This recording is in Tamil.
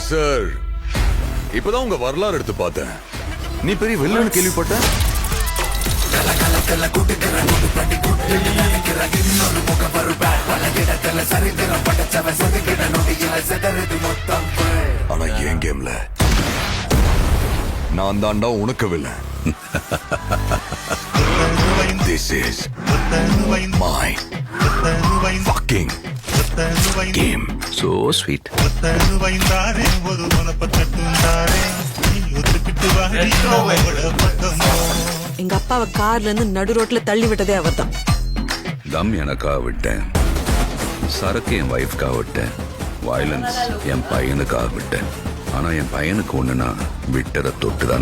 சார், இப்பதான் உங்க வரலாறு எடுத்து பார்த்தேன். நீ பெரிய வில்லன்னு கேள்விப்பட்ட. ஆனா என் கேம்ல நான் தாண்டா உனக்கு villain. This is my fucking game. So sweet. எங்க அப்பாவை கார்ல இருந்து நடு ரோட்ல தள்ளி விட்டதே அவர்தான். தம் எனக்காக விட்டேன், சரக்கு என் வைஃப்காக விட்டேன், வயலன்ஸ் என் பையனுக்காக விட்டேன். ஆனா என் பையனுக்கு ஒண்ணுனா விட்டரை தொட்டுதான்